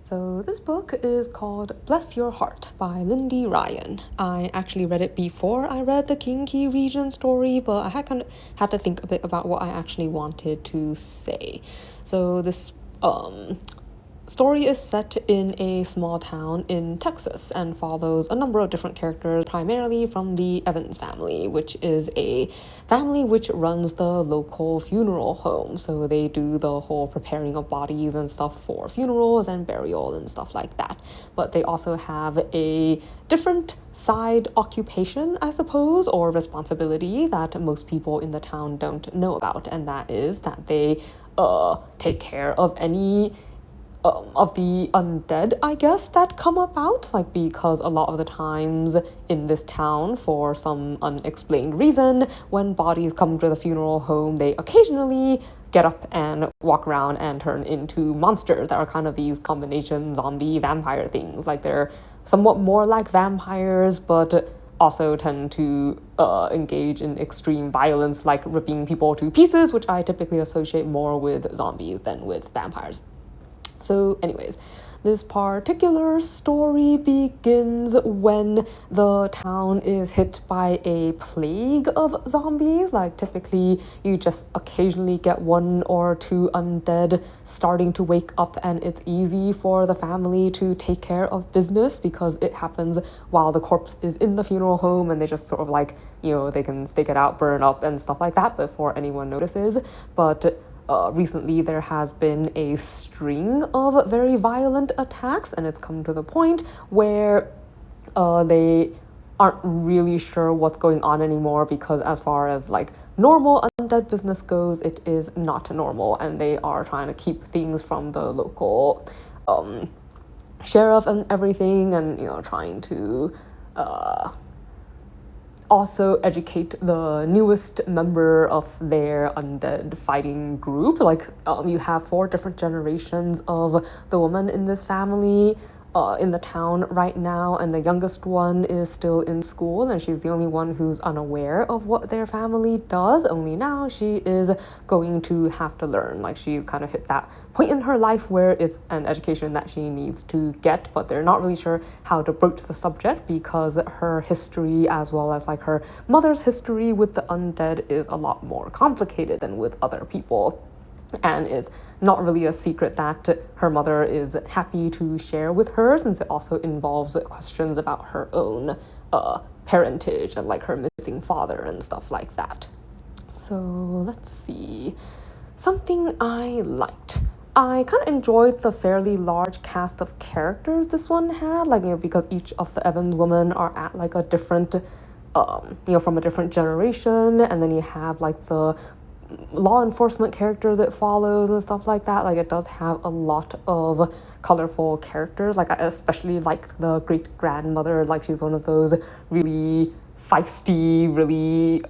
So this book is called Bless Your Heart by Lindy Ryan. I actually read it before I read the Kinky Region story, but I had to think a bit about what I actually wanted to say. So this story is set in a small town in Texas and follows a number of different characters, primarily from the Evans family, which is a family which runs the local funeral home. So they do the whole preparing of bodies and stuff for funerals and burial and stuff like that. But they also have a different side occupation, I suppose, or responsibility that most people in the town don't know about, and that is that they take care of any of the undead, I guess, that come about, like, because a lot of the times in this town, for some unexplained reason, when bodies come to the funeral home, they occasionally get up and walk around and turn into monsters that are kind of these combination zombie vampire things. Like, they're somewhat more like vampires, but also tend to engage in extreme violence, like ripping people to pieces, which I typically associate more with zombies than with vampires. So anyways, this particular story begins when the town is hit by a plague of zombies. Like, typically you just occasionally get one or two undead starting to wake up, and it's easy for the family to take care of business because it happens while the corpse is in the funeral home, and they just sort of, like, they can stake it out, burn up and stuff like that before anyone notices. But recently there has been a string of very violent attacks, and it's come to the point where they aren't really sure what's going on anymore, because as far as like normal undead business goes, it is not normal, and they are trying to keep things from the local sheriff and everything, and trying to also educate the newest member of their undead fighting group. Like, you have 4 different generations of the woman in this family in the town right now, and the youngest one is still in school, and she's the only one who's unaware of what their family does. Only now she is going to have to learn. Like, she's kind of hit that point in her life where it's an education that she needs to get, but they're not really sure how to broach the subject because her history, as well as like her mother's history with the undead, is a lot more complicated than with other people. And it's not really a secret that her mother is happy to share with her, since it also involves questions about her own parentage and like her missing father and stuff like that. So let's see. Something I liked. I kind of enjoyed the fairly large cast of characters this one had, like, because each of the Evans women are at like a different, from a different generation, and then you have like the law enforcement characters it follows and stuff like that. Like, it does have a lot of colorful characters. Like, I especially like the great grandmother. Like, she's one of those really feisty, really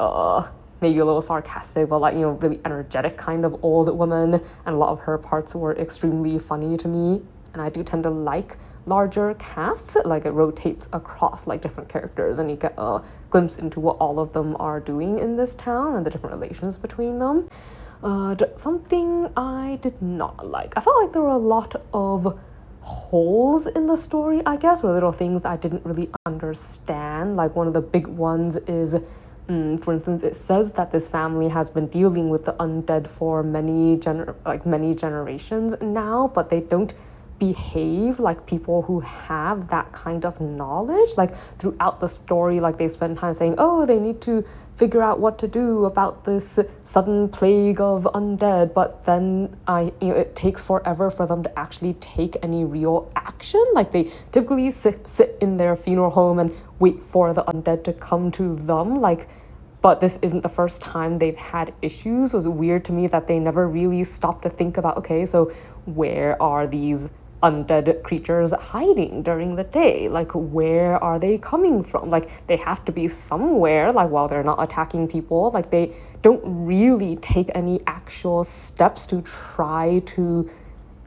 maybe a little sarcastic, but like, really energetic kind of old woman, and a lot of her parts were extremely funny to me. And I do tend to like larger casts. Like, it rotates across like different characters, and you get a glimpse into what all of them are doing in this town and the different relations between them. Something I did not like. I felt like there were a lot of holes in the story, I guess, or little things that I didn't really understand. Like, one of the big ones is, for instance, it says that this family has been dealing with the undead for many generations now, but they don't behave like people who have that kind of knowledge. Like, throughout the story, like, they spend time saying, oh, they need to figure out what to do about this sudden plague of undead, but then it takes forever for them to actually take any real action. Like, they typically sit in their funeral home and wait for the undead to come to them. Like, but this isn't the first time they've had issues. It was weird to me that they never really stopped to think about, okay, so where are these undead creatures hiding during the day? Like, where are they coming from? Like, they have to be somewhere, like, while they're not attacking people. Like, they don't really take any actual steps to try to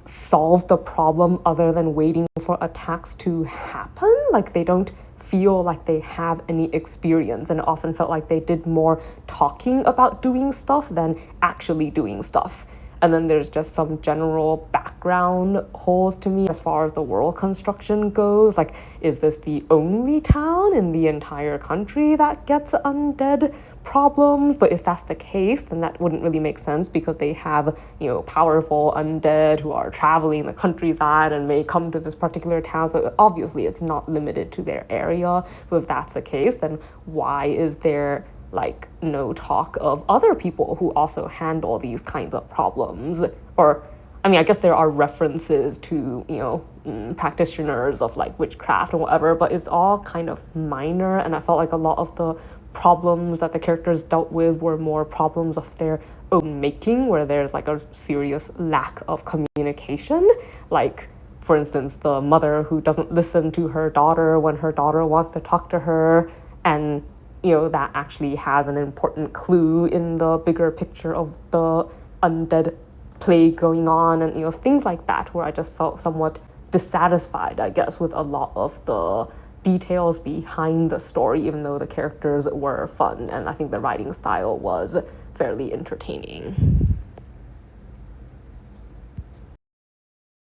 solve the problem other than waiting for attacks to happen. Like, they don't feel like they have any experience, and it often felt like they did more talking about doing stuff than actually doing stuff. And then there's just some general background holes to me as far as the world construction goes. Like, is this the only town in the entire country that gets undead problems? But if that's the case, then that wouldn't really make sense, because they have, powerful undead who are traveling the countryside and may come to this particular town. So obviously it's not limited to their area. But if that's the case, then why is there like no talk of other people who also handle these kinds of problems? Or I mean, I guess there are references to, practitioners of like witchcraft and whatever, but it's all kind of minor. And I felt like a lot of the problems that the characters dealt with were more problems of their own making, where there's like a serious lack of communication. Like, for instance, the mother who doesn't listen to her daughter when her daughter wants to talk to her, and that actually has an important clue in the bigger picture of the undead plague going on, and things like that, where I just felt somewhat dissatisfied, I guess, with a lot of the details behind the story, even though the characters were fun, and I think the writing style was fairly entertaining.